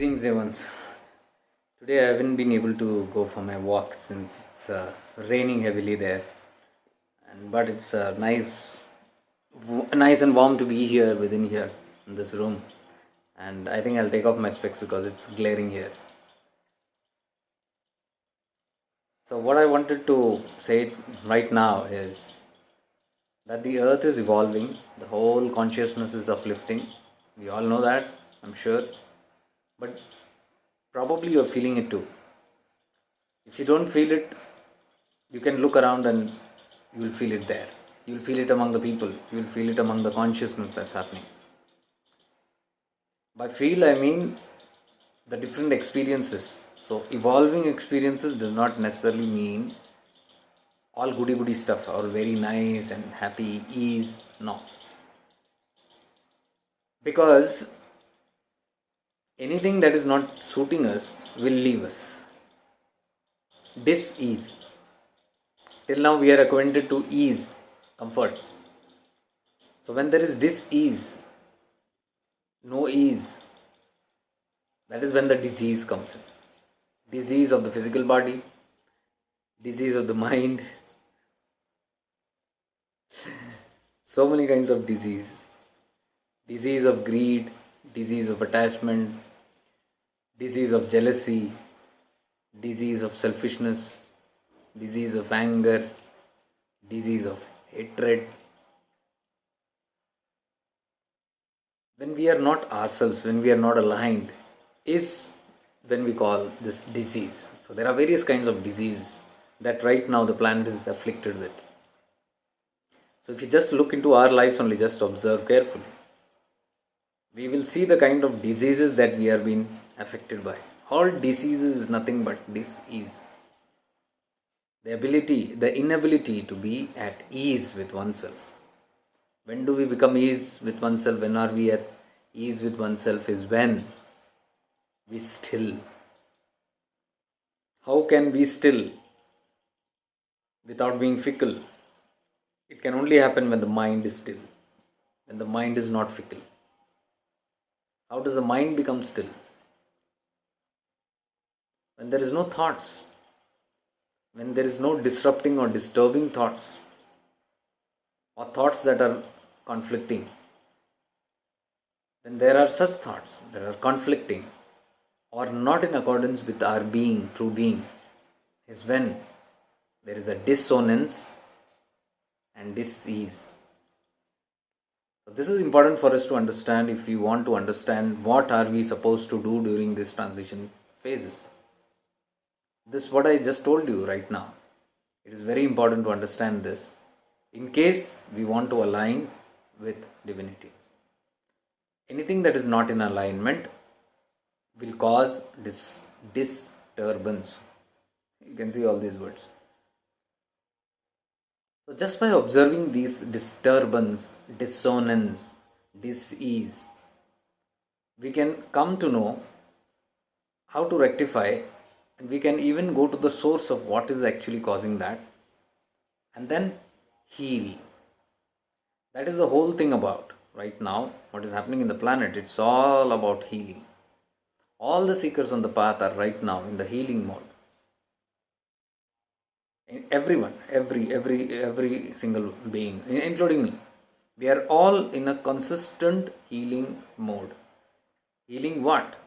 Greetings, everyone. Today I haven't been able to go for my walk since it's raining heavily there, but it's nice and warm to be here within here in this room. And I think I'll take off my specs because it's glaring here. So what I wanted to say right now is that the earth is evolving, the whole consciousness is uplifting. We all know that, I'm sure, but probably you're feeling it too. If you don't feel it, you can look around and you will feel it there. You will feel it among the people. You will feel it among the consciousness that's happening. By feel, I mean the different experiences. So, evolving experiences does not necessarily mean all goody goody stuff, all very nice and happy, ease. No. Because anything that is not suiting us will leave us. Dis-ease. Till now we are acquainted to ease, comfort. So when there is dis-ease, no ease, that is when the disease comes in. Disease of the physical body, disease of the mind, so many kinds of disease. Disease of greed, disease of attachment, disease of jealousy, disease of selfishness, disease of anger, disease of hatred. When we are not ourselves, when we are not aligned, is when we call this disease. So there are various kinds of disease that right now the planet is afflicted with. So if you just look into our lives only, just observe carefully, we will see the kind of diseases that we are being affected by. All diseases is nothing but dis-ease. The inability to be at ease with oneself. When do we become ease with oneself? When are we at ease with oneself is when we still. How can we still without being fickle? It can only happen when the mind is still, when the mind is not fickle. How does the mind become still? When there is no thoughts, when there is no disrupting or disturbing thoughts, or thoughts that are conflicting. When there are such thoughts that are conflicting or not in accordance with our being, true being, is when there is a dissonance and dis-ease. So this is important for us to understand if we want to understand what are we supposed to do during this transition phases. This is what I just told you right now. It is very important to understand this in case we want to align with divinity. Anything that is not in alignment will cause this disturbance. You can see all these words. So just by observing these disturbance, dissonance, dis-ease, we can come to know how to rectify, and we can even go to the source of what is actually causing that and then heal. That is the whole thing about right now what is happening in the planet. It's all about healing. All the seekers on the path are right now in the healing mode. Everyone, every single being, including me, we are all in a consistent healing mode. Healing what?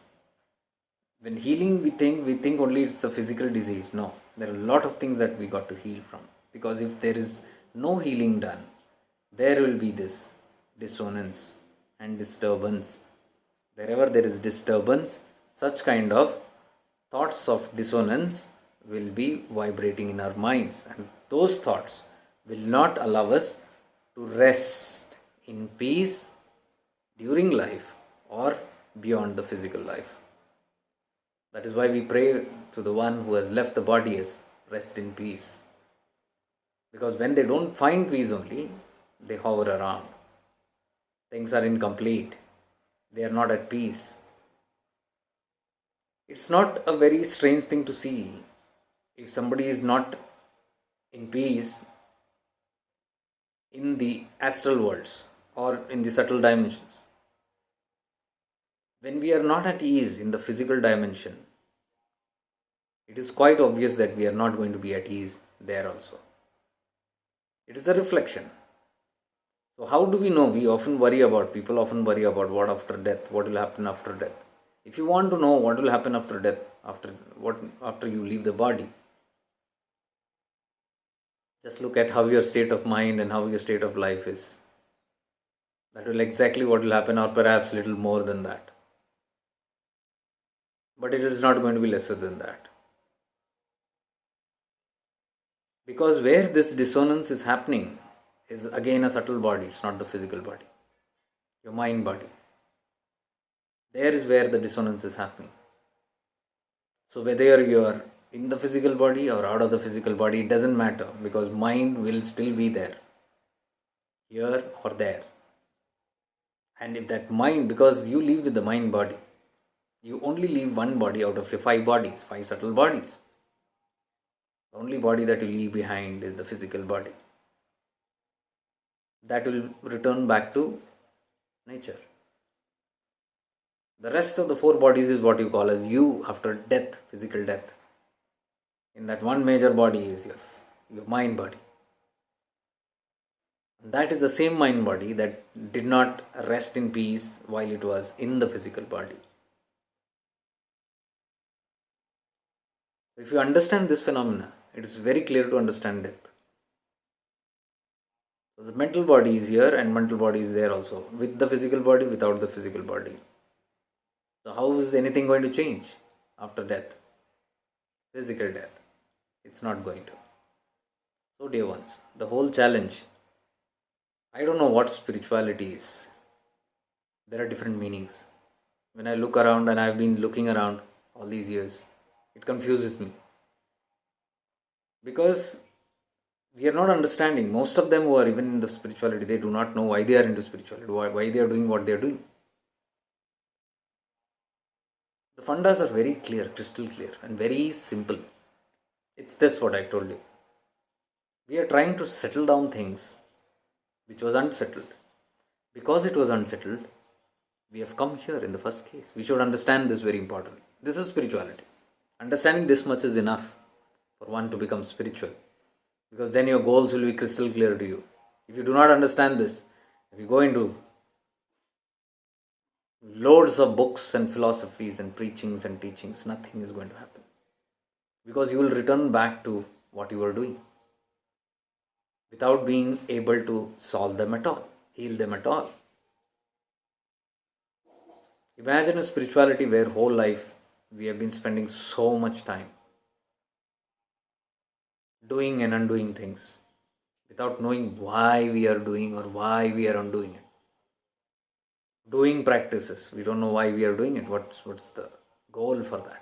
When healing, we think only it's a physical disease. No, there are a lot of things that we got to heal from. Because if there is no healing done, there will be this dissonance and disturbance. Wherever there is disturbance, such kind of thoughts of dissonance will be vibrating in our minds, and those thoughts will not allow us to rest in peace during life or beyond the physical life. That is why we pray to the one who has left the body as rest in peace. Because when they don't find peace only, they hover around. Things are incomplete. They are not at peace. It's not a very strange thing to see if somebody is not in peace in the astral worlds or in the subtle dimensions. When we are not at ease in the physical dimension, it is quite obvious that we are not going to be at ease there also. It is a reflection. So how do we know? People often worry about what after death, what will happen after death. If you want to know what will happen after death, after you leave the body, just look at how your state of mind and how your state of life is. That will exactly what will happen, or perhaps little more than that. But it is not going to be lesser than that. Because where this dissonance is happening is again a subtle body, it's not the physical body, your mind body. There is where the dissonance is happening. So whether you are in the physical body or out of the physical body, it doesn't matter, because mind will still be there, here or there. And if that mind, because you live with the mind body, you only leave one body out of your five bodies, five subtle bodies. The only body that you leave behind is the physical body. That will return back to nature. The rest of the four bodies is what you call as you after death, physical death. In that one major body is your mind body. And that is the same mind body that did not rest in peace while it was in the physical body. If you understand this phenomena, it is very clear to understand death. So the mental body is here and mental body is there also, with the physical body, without the physical body. So how is anything going to change after death? Physical death. It's not going to. So dear ones, the whole challenge, I don't know what spirituality is. There are different meanings. When I look around, and I've been looking around all these years, it confuses me. Because we are not understanding. Most of them who are even in the spirituality, they do not know why they are into spirituality, why they are doing what they are doing. The fundas are very clear, crystal clear, and very simple. It's this what I told you. We are trying to settle down things which was unsettled. Because it was unsettled, we have come here in the first case. We should understand this very important. This is spirituality. Understanding this much is enough for one to become spiritual. Because then your goals will be crystal clear to you. If you do not understand this, if you go into loads of books and philosophies and preachings and teachings, nothing is going to happen. Because you will return back to what you were doing without being able to solve them at all, heal them at all. Imagine a spirituality where whole life we have been spending so much time doing and undoing things without knowing why we are doing or why we are undoing it. Doing practices, we don't know why we are doing it. What's the goal for that?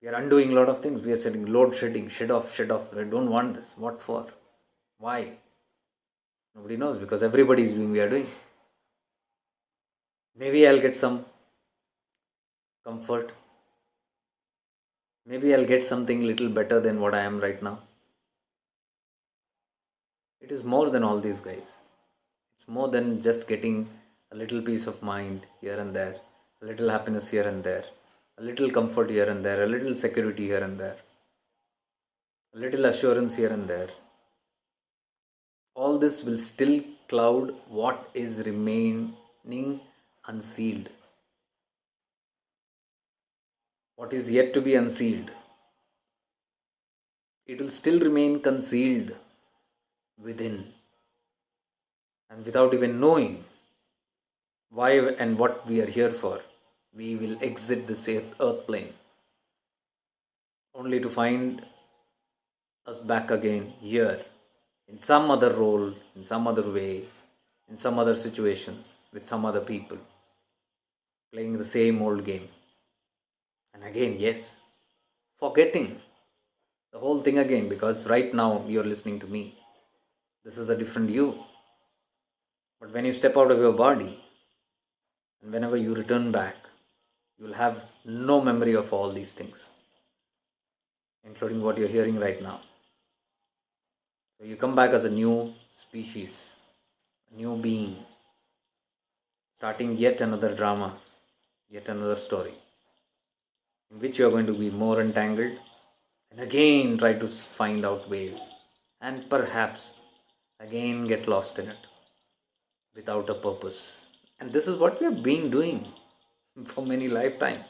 We are undoing a lot of things. We are setting load shedding, shed off. I don't want this. What for? Why? Nobody knows, because everybody is doing, we are doing. Maybe I'll get some comfort. Maybe I'll get something little better than what I am right now. It is more than all these guys. It's more than just getting a little peace of mind here and there, a little happiness here and there, a little comfort here and there, a little security here and there, a little assurance here and there. All this will still cloud what is remaining unsealed. What is yet to be unsealed, it will still remain concealed within. And without even knowing why and what we are here for, we will exit this earth plane only to find us back again here in some other role, in some other way, in some other situations, with some other people, playing the same old game. And again, yes, forgetting the whole thing again, because right now you're listening to me. This is a different you. But when you step out of your body, and whenever you return back, you will have no memory of all these things, including what you're hearing right now. So you come back as a new species, a new being, starting yet another drama, yet another story, in which you are going to be more entangled and again try to find out ways and perhaps again get lost in it without a purpose. And this is what we have been doing for many lifetimes.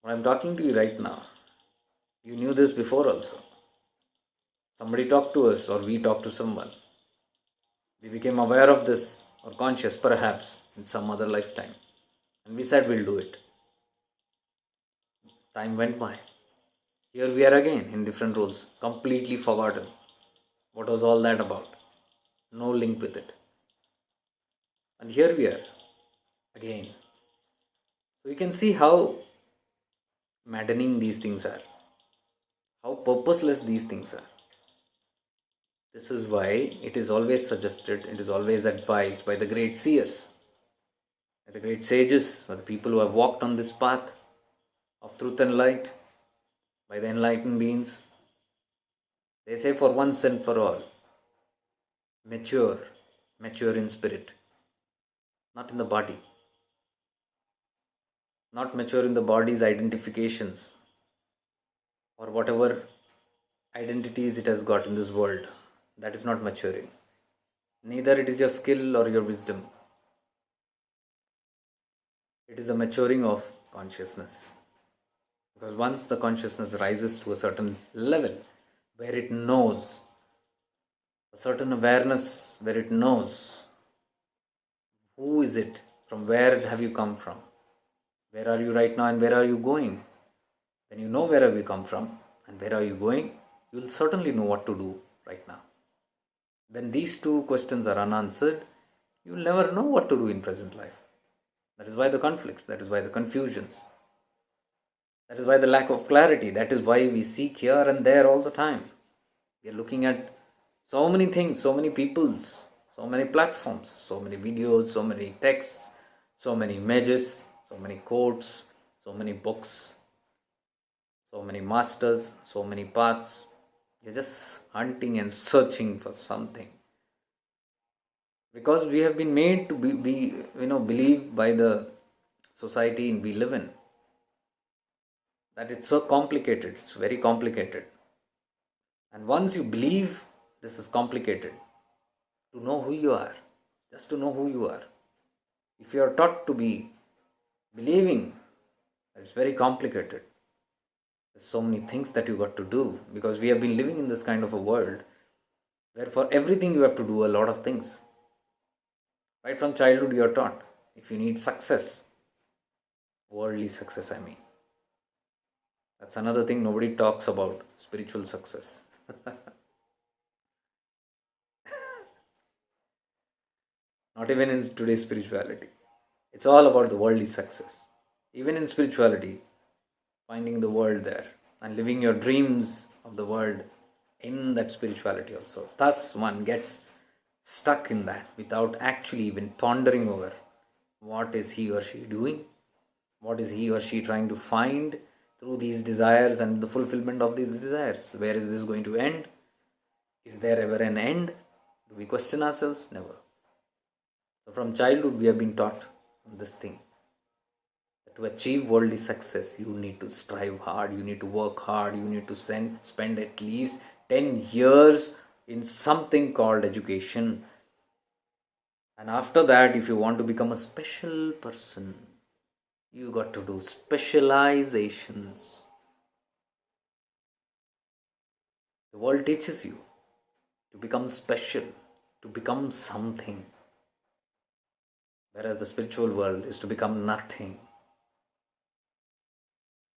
What I'm talking to you right now, you knew this before also. Somebody talked to us or we talked to someone. We became aware of this or conscious perhaps in some other lifetime. And we said we'll do it. Time went by. Here we are again in different roles, completely forgotten. What was all that about? No link with it. And here we are again. So you can see how maddening these things are, how purposeless these things are. This is why it is always suggested, it is always advised by the great seers, by the great sages, by the people who have walked on this path of truth and light, by the enlightened beings. They say for once and for all, mature, mature in spirit, not in the body, not mature in the body's identifications or whatever identities it has got in this world. That is not maturing. Neither it is your skill or your wisdom. It is a maturing of consciousness. Because once the consciousness rises to a certain level where it knows, a certain awareness where it knows who is it, from where have you come from, where are you right now and where are you going. When you know where have you come from and where are you going, you will certainly know what to do right now. When these two questions are unanswered, you will never know what to do in present life. That is why the conflicts, that is why the confusions, that is why the lack of clarity, that is why we seek here and there all the time. We are looking at so many things, so many peoples, so many platforms, so many videos, so many texts, so many images, so many quotes, so many books, so many masters, so many paths. You're just hunting and searching for something. Because we have been made to believe by the society we live in that it's so complicated, it's very complicated. And once you believe this is complicated, to know who you are, just to know who you are, if you are taught to be believing that it's very complicated, there's so many things that you got to do, because we have been living in this kind of a world where for everything you have to do a lot of things. Right from childhood you are taught, if you need success, worldly success I mean, that's another thing nobody talks about, spiritual success. Not even in today's spirituality. It's all about the worldly success. Even in spirituality, finding the world there and living your dreams of the world in that spirituality also. Thus, one gets stuck in that without actually even pondering over what is he or she doing, what is he or she trying to find through these desires and the fulfillment of these desires. Where is this going to end? Is there ever an end? Do we question ourselves? Never. So from childhood we have been taught this thing. To achieve worldly success, you need to strive hard, you need to work hard, you need to spend at least 10 years in something called education. And after that, if you want to become a special person, you got to do specializations. The world teaches you to become special, to become something. Whereas the spiritual world is to become nothing.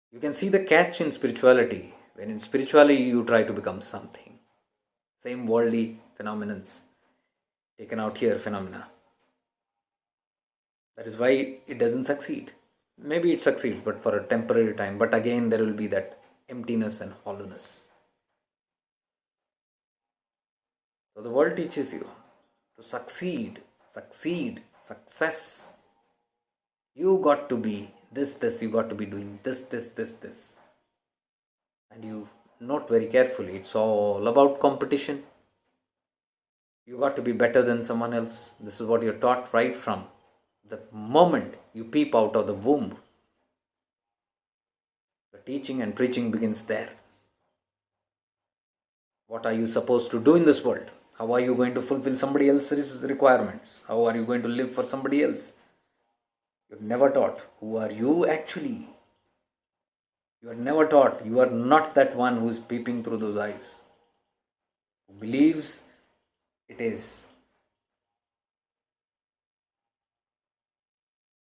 You can see the catch in spirituality. When in spirituality you try to become something. Same worldly phenomena taken out here, phenomena. That is why it doesn't succeed. Maybe it succeeds, but for a temporary time. But again, there will be that emptiness and hollowness. So the world teaches you to succeed, success. You got to be this, you got to be doing this. And you note very carefully, it's all about competition. You got to be better than someone else. This is what you're taught right from the moment you peep out of the womb. The teaching and preaching begins there. What are you supposed to do in this world? How are you going to fulfill somebody else's requirements? How are you going to live for somebody else? You're never taught. Who are you actually? You are never taught. You are not that one who is peeping through those eyes, who believes it is.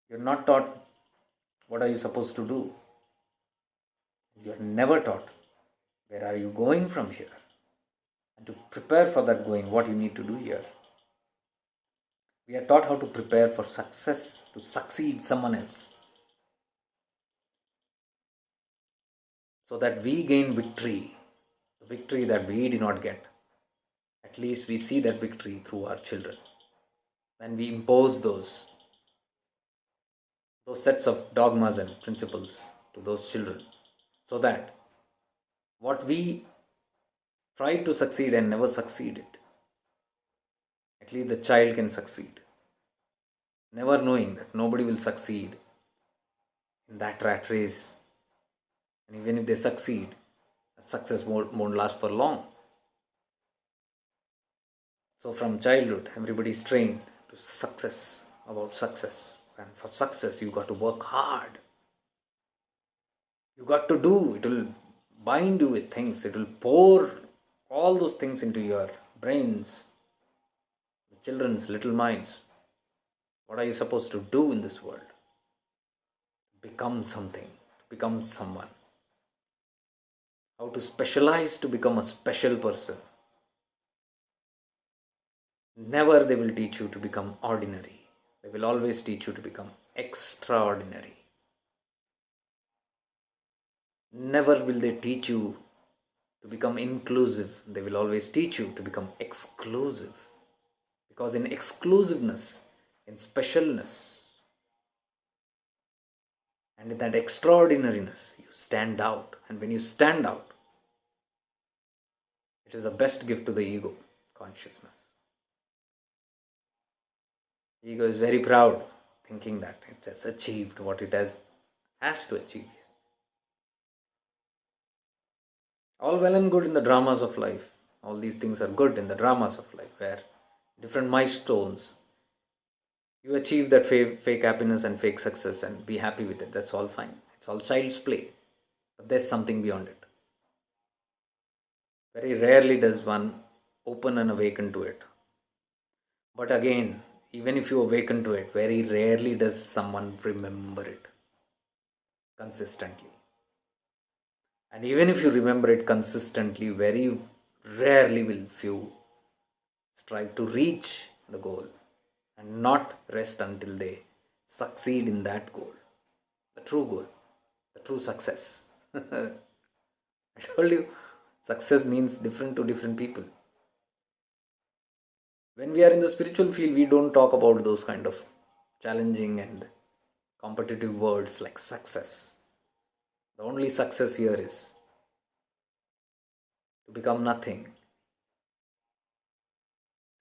You're not taught what are you supposed to do. You're never taught where are you going from here. And to prepare for that going, what you need to do here. We are taught how to prepare for success, to succeed someone else, so that we gain victory, the victory that we did not get. At least we see that victory through our children. Then we impose those sets of dogmas and principles to those children, so that what we tried to succeed and never succeeded, at least the child can succeed, never knowing that nobody will succeed in that rat race. And even if they succeed, success won't last for long. So from childhood, everybody is trained to success, about success. And for success, you got to work hard. You got to do, it will bind you with things. It will pour all those things into your brains, the children's little minds. What are you supposed to do in this world? Become something, become someone. How to specialize to become a special person. Never they will teach you to become ordinary. They will always teach you to become extraordinary. Never will they teach you to become inclusive. They will always teach you to become exclusive. Because in exclusiveness, in specialness, and in that extraordinariness, you stand out. And when you stand out, it is the best gift to the ego consciousness. Ego is very proud, thinking that it has achieved what it has to achieve. All well and good in the dramas of life. All these things are good in the dramas of life, where different milestones, you achieve that fake happiness and fake success and be happy with it. That's all fine. It's all child's play. But there's something beyond it. Very rarely does one open and awaken to it. But again, even if you awaken to it, very rarely does someone remember it consistently. And even if you remember it consistently, very rarely will few strive to reach the goal and not rest until they succeed in that goal, the true success. I told you, success means different to different people. When we are in the spiritual field, we don't talk about those kind of challenging and competitive words like success. The only success here is to become nothing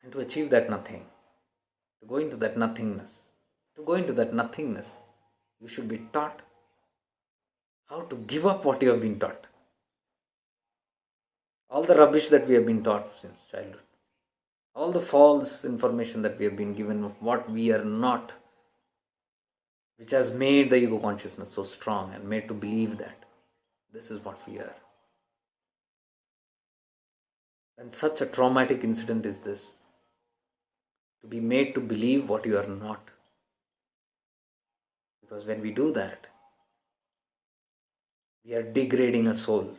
and to achieve that nothing, to go into that nothingness. To go into that nothingness, you should be taught how to give up what you have been taught. All the rubbish that we have been taught since childhood. All the false information that we have been given of what we are not, which has made the ego consciousness so strong and made to believe that this is what we are. And such a traumatic incident is this, to be made to believe what you are not. Because when we do that, we are degrading a soul.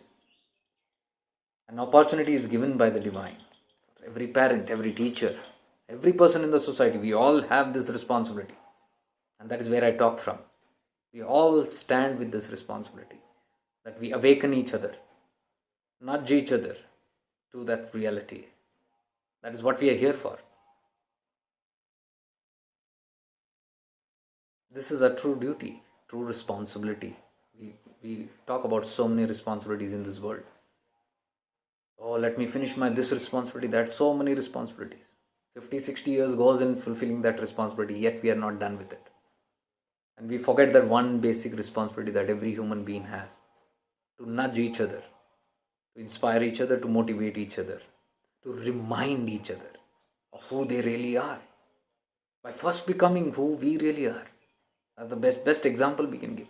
An opportunity is given by the divine. Every parent, every teacher, every person in the society, we all have this responsibility. And that is where I talk from. We all stand with this responsibility, that we awaken each other, nudge each other to that reality. That is what we are here for. This is a true duty, true responsibility. We talk about so many responsibilities in this world. Oh, let me finish this responsibility. That's so many responsibilities. 50, 60 years goes in fulfilling that responsibility, yet we are not done with it. And we forget that one basic responsibility that every human being has: to nudge each other, to inspire each other, to motivate each other, to remind each other of who they really are, by first becoming who we really are. That's the best example we can give.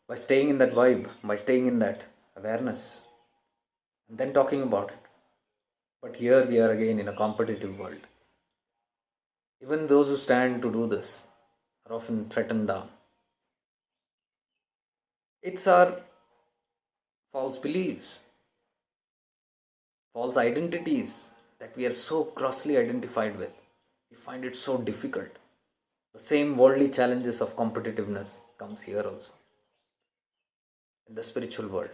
By staying in that vibe, by staying in that awareness, and then talking about it. But here we are again in a competitive world. Even those who stand to do this are often threatened down. It's our false beliefs, false identities that we are so grossly identified with. We find it so difficult. The same worldly challenges of competitiveness comes here also. In the spiritual world,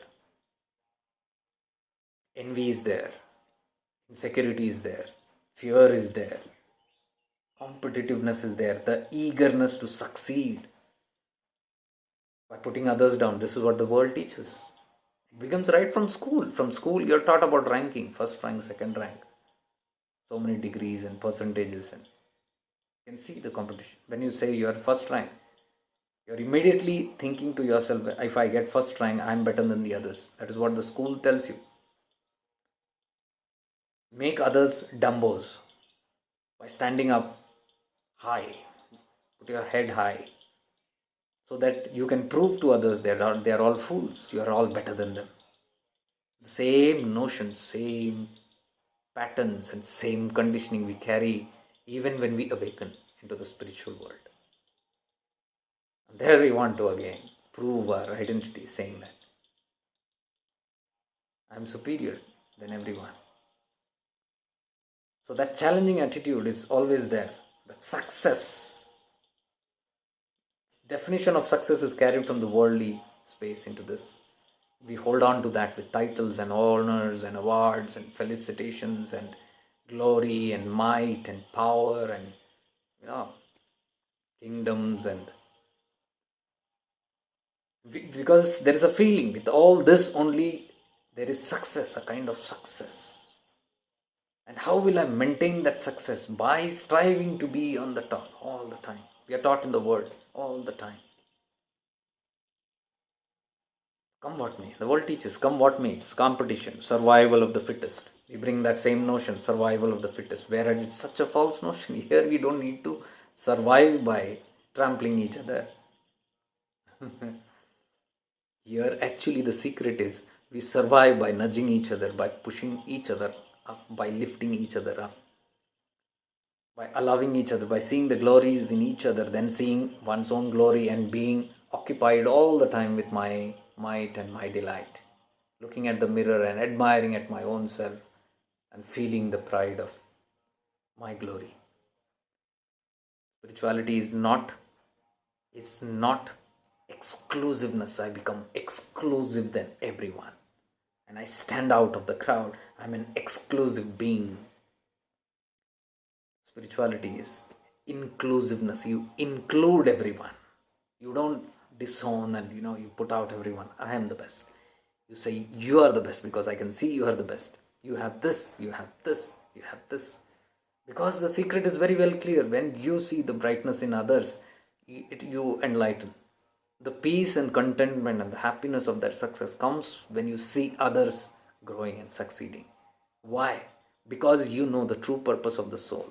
envy is there, insecurity is there, fear is there, competitiveness is there, the eagerness to succeed by putting others down. This is what the world teaches. It becomes right from school. From school, you're taught about ranking: first rank, second rank, so many degrees and percentages, and you can see the competition. When you say you are first rank, you're immediately thinking to yourself, if I get first rank, I'm better than the others. That is what the school tells you. Make others dumbos by standing up high, put your head high, so that you can prove to others they are all fools, you are all better than them. The same notions, same patterns, and same conditioning we carry even when we awaken into the spiritual world. And there we want to again prove our identity, saying that I am superior than everyone. So that challenging attitude is always there. That success, definition of success is carried from the worldly space into this. We hold on to that with titles and honors and awards and felicitations and glory and might and power and kingdoms, and because there is a feeling with all this only there is success, a kind of success. And how will I maintain that success? By striving to be on the top all the time. We are taught in the world all the time. Come what may. The world teaches, come what may. It's competition, survival of the fittest. We bring that same notion, survival of the fittest. Whereas it's such a false notion. Here we don't need to survive by trampling each other. Here actually the secret is we survive by nudging each other, by pushing each other up, by lifting each other up, by allowing each other, by seeing the glories in each other, then seeing one's own glory and being occupied all the time with my might and my delight, looking at the mirror and admiring at my own self and feeling the pride of my glory. Spirituality is not exclusiveness. I become exclusive than everyone and I stand out of the crowd. I'm an exclusive being. Spirituality is inclusiveness. You include everyone. You don't disown and you put out everyone. I am the best. You say you are the best because I can see you are the best. You have this, you have this, you have this. Because the secret is very well clear. When you see the brightness in others, you enlighten. The peace and contentment and the happiness of that success comes when you see others growing and succeeding. Why? Because you know the true purpose of the soul.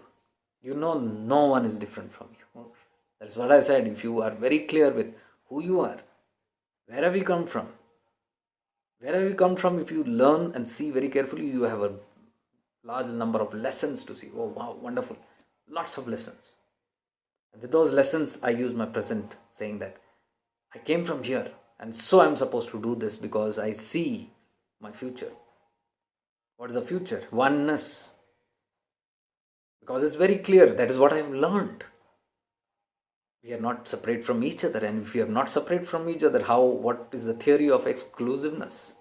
You know no one is different from you. That's what I said. If you are very clear with who you are, where have you come from? Where have you come from? If you learn and see very carefully, you have a large number of lessons to see. Oh wow, wonderful. Lots of lessons. And with those lessons, I use my present, saying that I came from here and so I'm supposed to do this because I see my future. What is the future? Oneness. Because it's very clear, that is what I have learned. We are not separate from each other, and if we are not separate from each other, what is the theory of exclusiveness?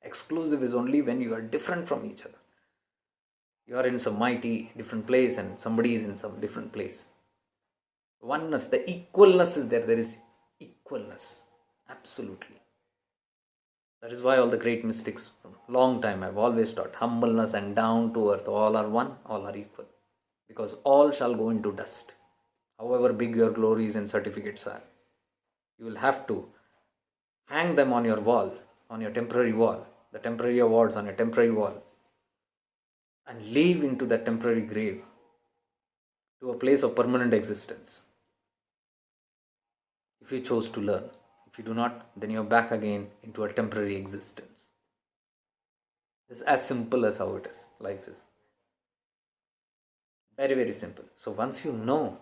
Exclusive is only when you are different from each other. You are in some mighty different place and somebody is in some different place. Oneness, the equalness is there. There is equalness. Absolutely. That is why all the great mystics from long time have always taught humbleness and down to earth. All are one, all are equal. Because all shall go into dust. However big your glories and certificates are, you will have to hang them on your wall, on your temporary wall, the temporary awards on your temporary wall, and leave into that temporary grave to a place of permanent existence. If you chose to learn, if you do not, then you're back again into a temporary existence. It's as simple as how it is. Life is very, very simple. So once you know,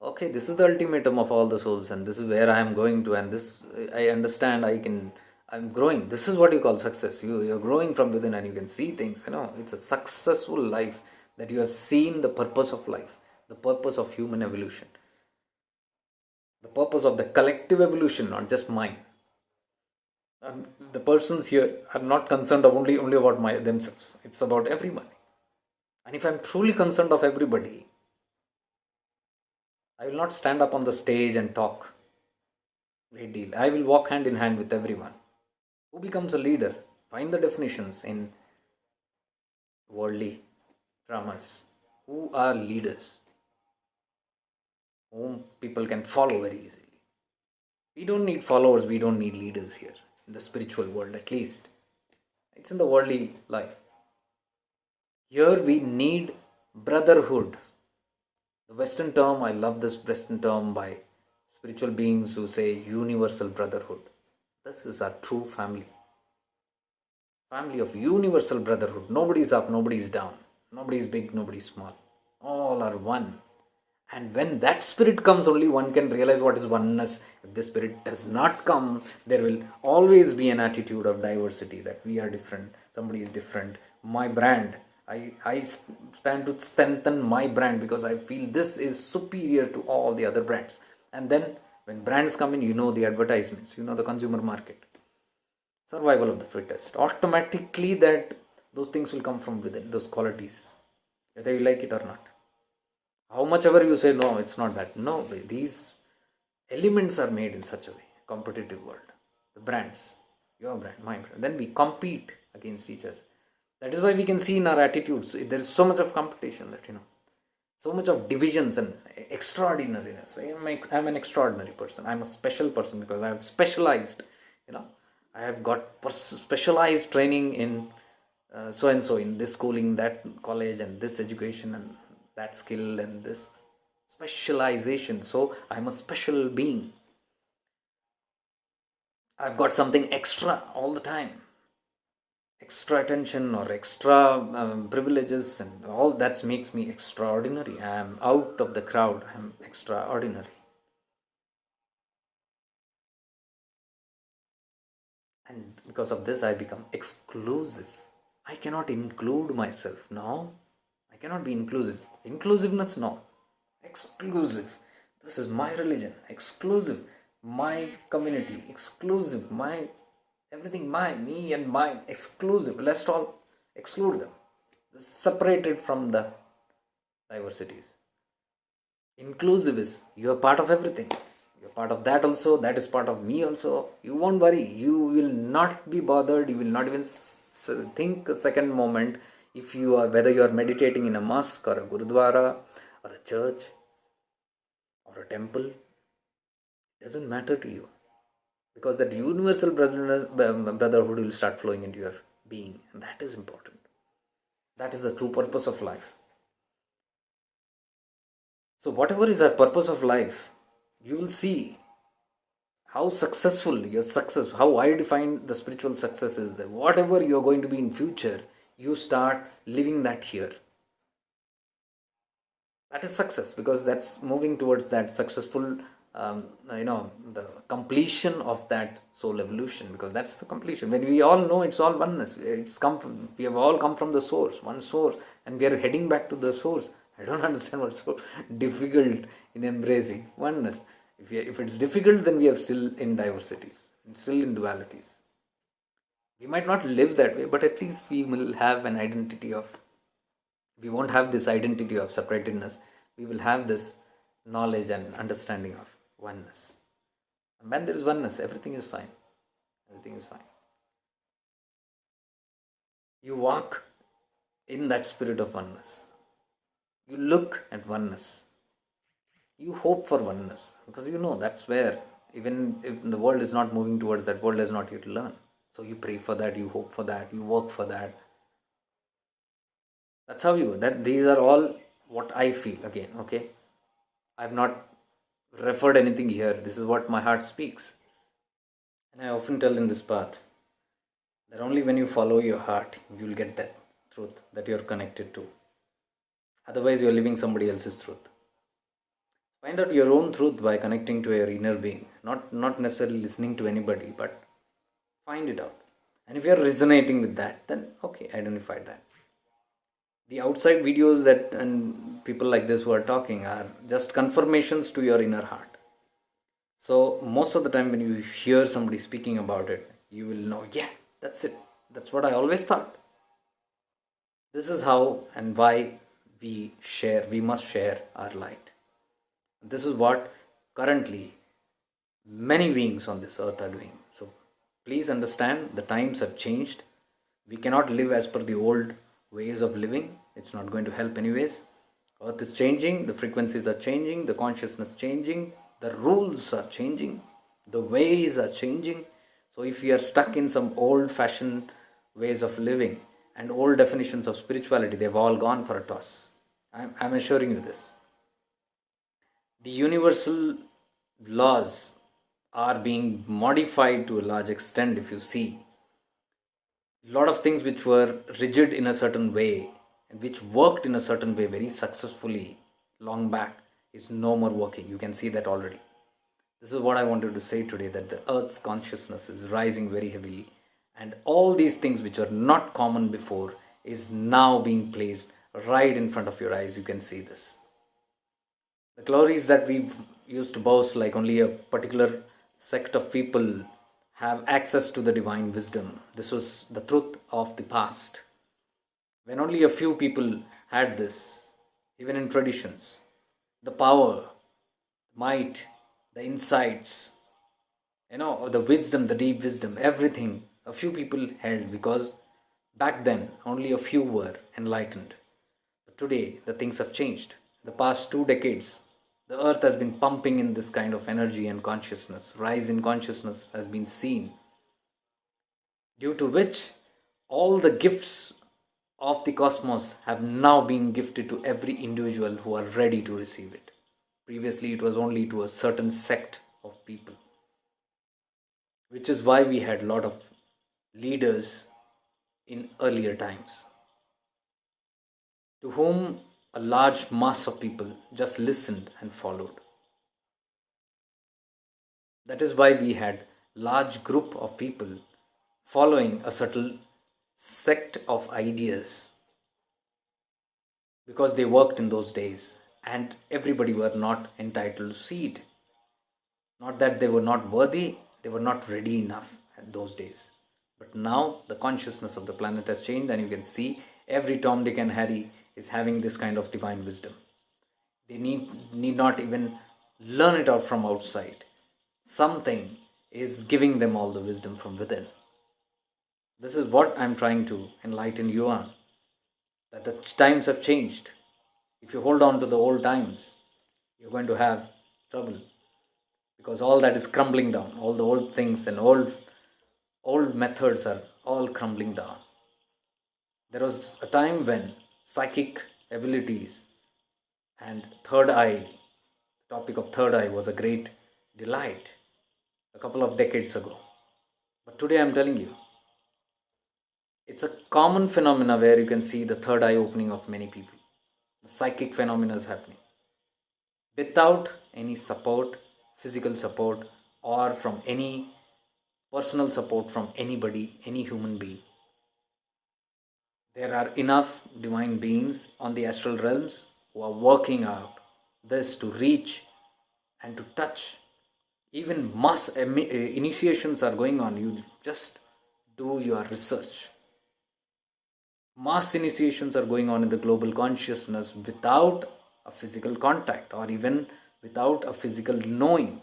okay, this is the ultimatum of all the souls, and this is where I am going to, and this I understand. I'm growing. This is what you call success. You're growing from within, and you can see things. It's a successful life that you have seen the purpose of life, the purpose of human evolution, the purpose of the collective evolution, not just mine. The persons here are not concerned of only about themselves. It's about everybody. And if I'm truly concerned of everybody, I will not stand up on the stage and talk great deal. I will walk hand in hand with everyone. Who becomes a leader? Find the definitions in worldly dramas. Who are leaders? Whom people can follow very easily. We don't need followers, we don't need leaders here. In the spiritual world, at least. It's in the worldly life. Here we need brotherhood. The Western term, I love this Western term by spiritual beings who say universal brotherhood. This is our true family. Family of universal brotherhood. Nobody is up, nobody is down. Nobody is big, nobody is small. All are one. And when that spirit comes, only one can realize what is oneness. If the spirit does not come, there will always be an attitude of diversity, that we are different, somebody is different. My brand, I stand to strengthen my brand because I feel this is superior to all the other brands. And then when brands come in, the advertisements, the consumer market. Survival of the fittest. Automatically those things will come from within, those qualities, whether you like it or not. How much ever you say, no, it's not that. No, these elements are made in such a way. Competitive world. The brands. Your brand, my brand. Then we compete against each other. That is why we can see in our attitudes, there is so much of competition that, so much of divisions and extraordinariness. I'm an extraordinary person. I'm a special person because I have specialized, I have got specialized training in so and so, in this schooling, that college, and this education, and that skill, and this specialization. So I'm a special being. I've got something extra all the time. Extra attention or extra privileges, and all that makes me extraordinary. I am out of the crowd. I am extraordinary. And because of this, I become exclusive. I cannot include myself. No, I cannot be inclusive. Inclusiveness, no. Exclusive. This is my religion. Exclusive. My community. Exclusive. My everything. Me and mine. Exclusive. Let's all exclude them. Separated from the diversities. Inclusive is you are part of everything. You're part of that also. That is part of me also. You won't worry. You will not be bothered. You will not even think a second moment if you are, whether you are meditating in a mosque or a gurudwara or a church or a temple. It doesn't matter to you, because that universal brotherhood will start flowing into your being, and that is important. That is the true purpose of life. So whatever is our purpose of life, you will see how successful your success, how I define the spiritual success is that whatever you are going to be in future, you start living that here. That is success, because that's moving towards that successful, the completion of that soul evolution, because that's the completion. When we all know it's all oneness, we have all come from the source, one source, and we are heading back to the source. I don't understand what's so difficult in embracing oneness. If it's difficult, then we are still in diversities, still in dualities. We might not live that way, but at least we will have an identity of, we won't have this identity of separatedness. We will have this knowledge and understanding of oneness. And when there is oneness, everything is fine. Everything is fine. You walk in that spirit of oneness. You look at oneness. You hope for oneness because you know that's where, even if the world is not moving towards that, world has not yet learned. So you pray for that, you hope for that, you work for that. That's how you, that these are all what I feel again, okay? I've not referred anything here. This is what my heart speaks. And I often tell in this path that only when you follow your heart, you'll get that truth that you're connected to. Otherwise, you're living somebody else's truth. Find out your own truth by connecting to your inner being. Not necessarily listening to anybody, but find it out. And if you're resonating with that, then okay, identify that. The outside videos that and people like this who are talking are just confirmations to your inner heart. So most of the time when you hear somebody speaking about it, you will know, yeah, that's it. That's what I always thought. This is how and why we must share our light. This is what currently many beings on this earth are doing. So please understand, the times have changed. We cannot live as per the old ways of living. It's not going to help anyways. Earth is changing, the frequencies are changing, the consciousness changing, the rules are changing, the ways are changing. So if we are stuck in some old fashioned ways of living and old definitions of spirituality, they've all gone for a toss. I'm assuring you this. The universal laws are being modified to a large extent. If you see, a lot of things which were rigid in a certain way and which worked in a certain way very successfully long back is no more working. You can see that already. This is what I wanted to say today, that the earth's consciousness is rising very heavily, and all these things which were not common before is now being placed right in front of your eyes. You can see this. The glories that we used to boast, like only a particular sect of people have access to the divine wisdom. This was the truth of the past. When only a few people had this, even in traditions, the power, might, the insights, the wisdom, the deep wisdom, everything a few people held, because back then only a few were enlightened. But today the things have changed. The past 2 decades, the earth has been pumping in this kind of energy and consciousness. Rise in consciousness has been seen, due to which all the gifts of the cosmos have now been gifted to every individual who are ready to receive it. Previously, it was only to a certain sect of people, which is why we had a lot of leaders in earlier times, to whom a large mass of people just listened and followed. That is why we had large group of people following a certain sect of ideas, because they worked in those days and everybody were not entitled to see it. Not that they were not worthy, they were not ready enough at those days. But now the consciousness of the planet has changed, and you can see every Tom, Dick, and Harry is having this kind of divine wisdom. They need not even learn it out from outside. Something is giving them all the wisdom from within. This is what I'm trying to enlighten you on. That the times have changed. If you hold on to the old times, you're going to have trouble, because all that is crumbling down. All the old things and old methods are all crumbling down. There was a time when psychic abilities and third eye, the topic of third eye was a great delight a couple of decades ago. But today I'm telling you, it's a common phenomena where you can see the third eye opening of many people. The psychic phenomena is happening without any support, physical support, or from any personal support from anybody, any human being. There are enough divine beings on the astral realms who are working out this to reach and to touch. Even mass initiations are going on. You just do your research. Mass initiations are going on in the global consciousness without a physical contact or even without a physical knowing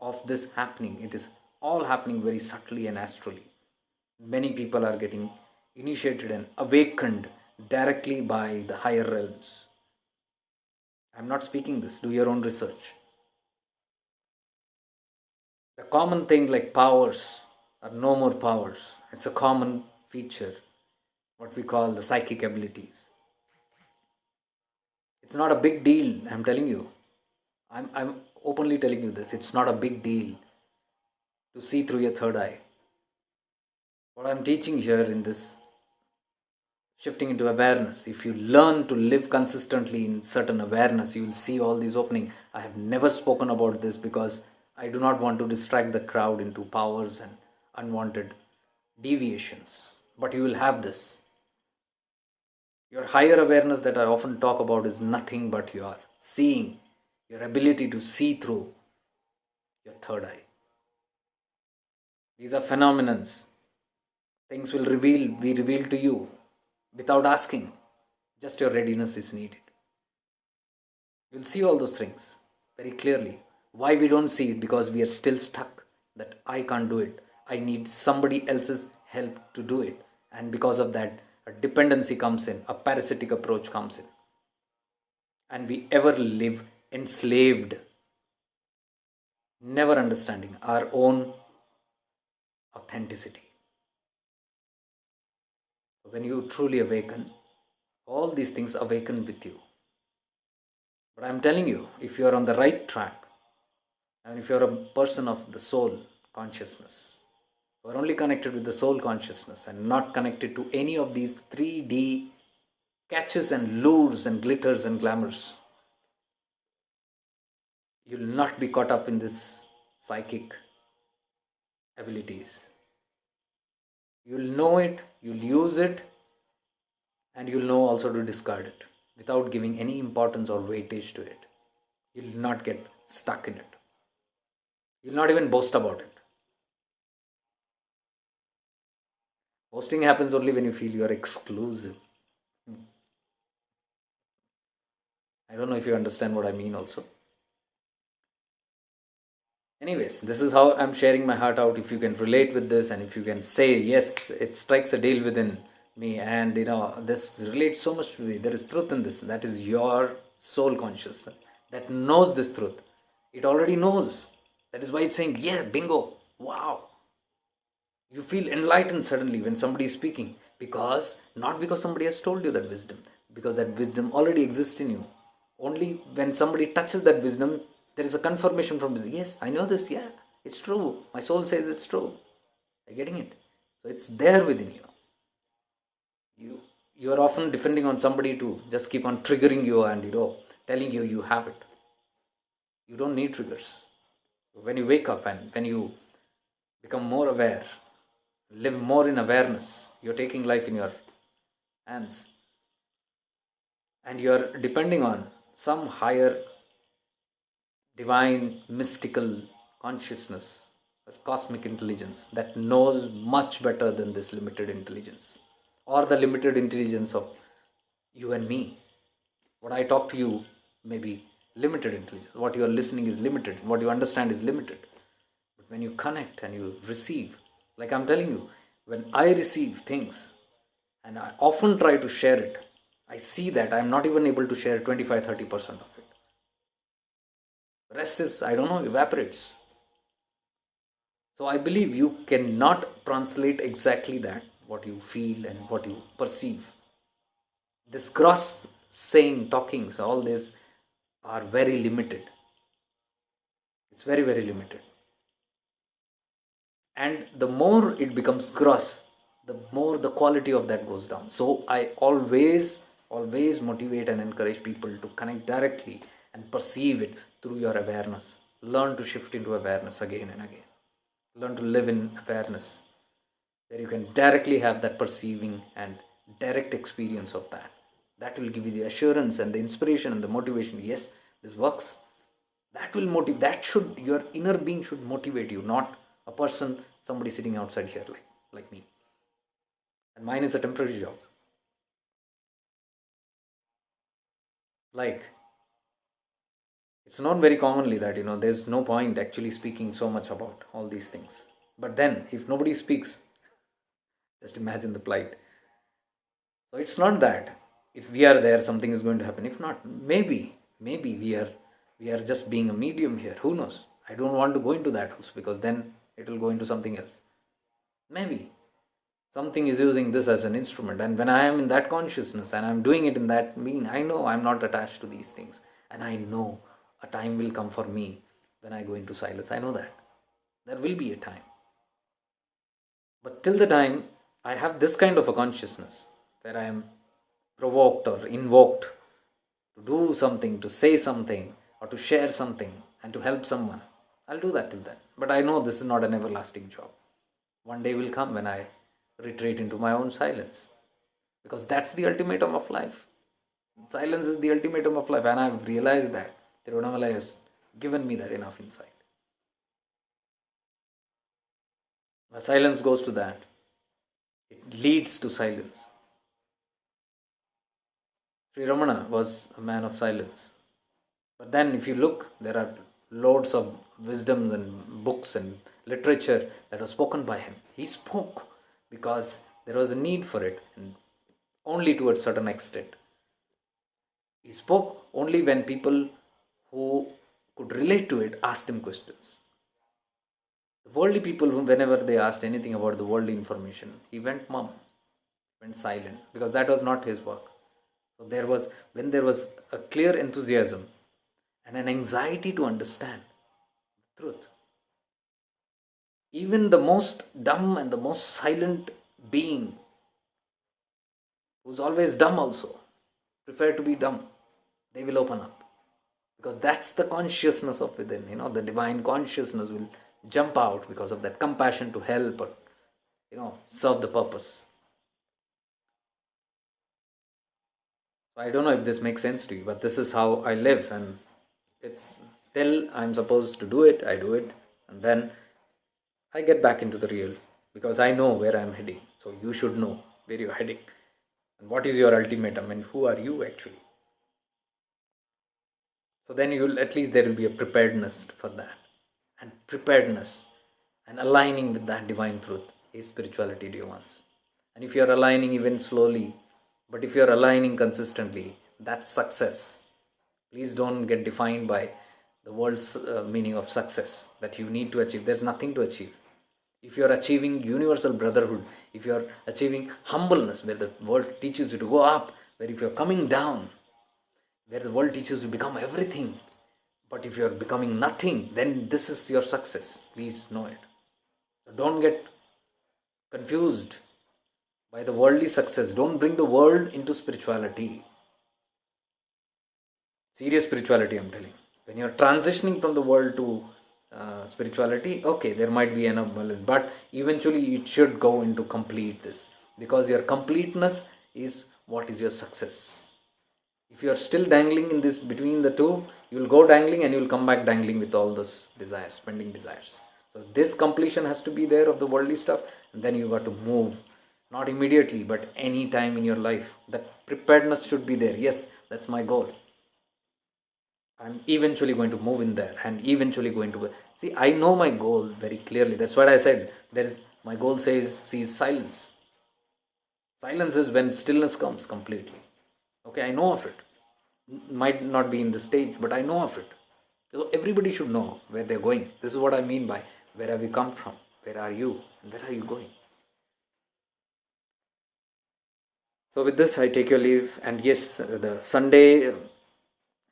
of this happening. It is all happening very subtly and astrally. Many people are getting initiated and awakened directly by the higher realms. I'm not speaking this, do your own research. The common thing like powers are no more powers. It's a common feature, what we call the psychic abilities. It's not a big deal, I'm telling you. I'm openly telling you this. It's not a big deal to see through your third eye. What I'm teaching here in this shifting into awareness, if you learn to live consistently in certain awareness, you will see all these opening. I have never spoken about this because I do not want to distract the crowd into powers and unwanted deviations. But you will have this. Your higher awareness that I often talk about is nothing but your seeing, your ability to see through your third eye. These are phenomenons. Things will be revealed to you without asking. Just your readiness is needed. You'll see all those things very clearly. Why we don't see it? Because we are still stuck. That I can't do it. I need somebody else's help to do it. And because of that, a dependency comes in, a parasitic approach comes in. And we ever live enslaved, never understanding our own authenticity. When you truly awaken, all these things awaken with you. But I'm telling you, if you are on the right track, and if you're a person of the soul consciousness, you are only connected with the soul consciousness and not connected to any of these 3D catches and lures and glitters and glamours, you'll not be caught up in this psychic abilities. You'll know it, you'll use it, and you'll know also to discard it without giving any importance or weightage to it. You'll not get stuck in it. You'll not even boast about it. Boasting happens only when you feel you are exclusive. I don't know if you understand what I mean also. Anyways, this is how I'm sharing my heart out. If you can relate with this and if you can say, yes, it strikes a deal within me and this relates so much to me. There is truth in this. That is your soul consciousness that knows this truth. It already knows. That is why it's saying, yeah, bingo, wow. You feel enlightened suddenly when somebody is speaking. Not because somebody has told you that wisdom, because that wisdom already exists in you. Only when somebody touches that wisdom, there is a confirmation from this. Yes, I know this. Yeah, it's true. My soul says it's true. You're getting it. So it's there within you. You are often depending on somebody to just keep on triggering you and telling you have it. You don't need triggers. When you wake up and when you become more aware, live more in awareness, you're taking life in your hands. And you're depending on some higher divine mystical consciousness or cosmic intelligence that knows much better than this limited intelligence or the limited intelligence of you and me. What I talk to you may be limited intelligence. What you are listening is limited. What you understand is limited. But when you connect and you receive, like I'm telling you, when I receive things and I often try to share it, I see that I'm not even able to share 25-30% of it. The rest is, I don't know, evaporates. So I believe you cannot translate exactly that, what you feel and what you perceive. This gross saying, talkings, all this are very limited. It's very, very limited. And the more it becomes gross, the more the quality of that goes down. So I always motivate and encourage people to connect directly and perceive it through your awareness. Learn to shift into awareness again and again. Learn to live in awareness where you can directly have that perceiving and direct experience of that. That will give you the assurance and the inspiration and the motivation. Yes, this works. That will motivate. Your inner being should motivate you, not a person, somebody sitting outside here like me. And mine is a temporary job. Like, it's known very commonly that there's no point actually speaking so much about all these things. But then, if nobody speaks, just imagine the plight. So it's not that if we are there, something is going to happen. If not, maybe we are just being a medium here. Who knows? I don't want to go into that also, because then it will go into something else. Maybe something is using this as an instrument, and when I am in that consciousness and I'm doing it in that mean, I know I'm not attached to these things, and I know a time will come for me when I go into silence. I know that there will be a time, but till the time I have this kind of a consciousness where I am provoked or invoked to do something, to say something, or to share something and to help someone, I'll do that till then. But I know this is not an everlasting job. One day will come when I retreat into my own silence, because that's the ultimatum of life. Silence is the ultimatum of life, and I've realized that Tirunamalai has given me that enough insight. My silence goes to that. It leads to silence. Sri Ramana was a man of silence. But then if you look, there are loads of wisdoms and books and literature that was spoken by him. He spoke because there was a need for it, and only to a certain extent. He spoke only when people who could relate to it asked him questions. The worldly people, whenever they asked anything about the worldly information, he went mum, went silent, because that was not his work. So when there was a clear enthusiasm and an anxiety to understand truth, even the most dumb and the most silent being, who's always dumb also, prefer to be dumb, they will open up. Because that's the consciousness of within, the divine consciousness will jump out because of that compassion to help or, serve the purpose. So I don't know if this makes sense to you, but this is how I live, and it's till I'm supposed to do it, I do it, and then I get back into the real, because I know where I'm heading. So you should know where you're heading and what is your ultimatum and who are you actually. So then at least there will be a preparedness for that, and preparedness and aligning with that divine truth is spirituality, dear ones. And if you're aligning even slowly, but if you're aligning consistently, that's success. Please don't get defined by the world's meaning of success that you need to achieve. There's nothing to achieve. If you're achieving universal brotherhood, if you're achieving humbleness, where the world teaches you to go up, where if you're coming down, where the world teaches you to become everything, but if you're becoming nothing, then this is your success. Please know it. So don't get confused by the worldly success. Don't bring the world into spirituality. Serious spirituality, I'm telling. When you're transitioning from the world to spirituality, okay, there might be enough balance, but eventually it should go into complete this, because your completeness is what is your success. If you are still dangling in this between the two, you will go dangling and you will come back dangling with all those desires, pending desires. So this completion has to be there of the worldly stuff, and then you got to move, not immediately, but any time in your life. That preparedness should be there. Yes, that's my goal. I'm eventually going to move in there, and eventually going to see. I know my goal very clearly. That's what I said. My goal says silence. Silence is when stillness comes completely. Okay, I know of it. Might not be in the stage, but I know of it. So everybody should know where they're going. This is what I mean by where have you come from, where are you, and where are you going. So with this, I take your leave. And yes, the Sunday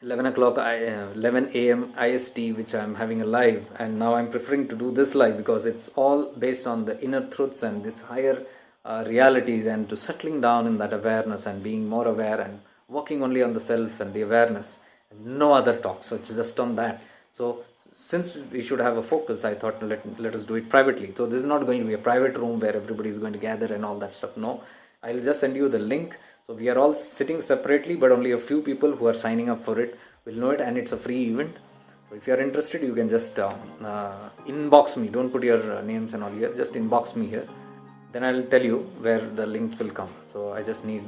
11 o'clock, 11 a.m. IST, which I'm having a live, and now I'm preferring to do this live because it's all based on the inner truths and this higher realities, and to settling down in that awareness and being more aware and working only on the self and the awareness, and no other talk. So it's just on that. So since we should have a focus, I thought let us do it privately. So this is not going to be a private room where everybody is going to gather and all that stuff. No, I'll just send you the link. So we are all sitting separately, but only a few people who are signing up for it will know it, and it's a free event. So if you are interested, you can just inbox me. Don't put your names and all here. Just inbox me here. Then I'll tell you where the link will come. So I just need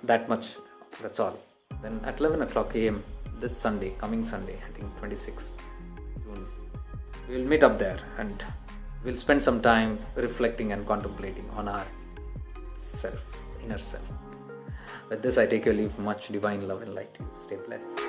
that much. That's all. Then at 11 o'clock a.m. this Sunday, coming Sunday, I think 26th June, we'll meet up there and we'll spend some time reflecting and contemplating on our self. inner self. With this, I take your leave. Much divine love and light to you. Stay blessed.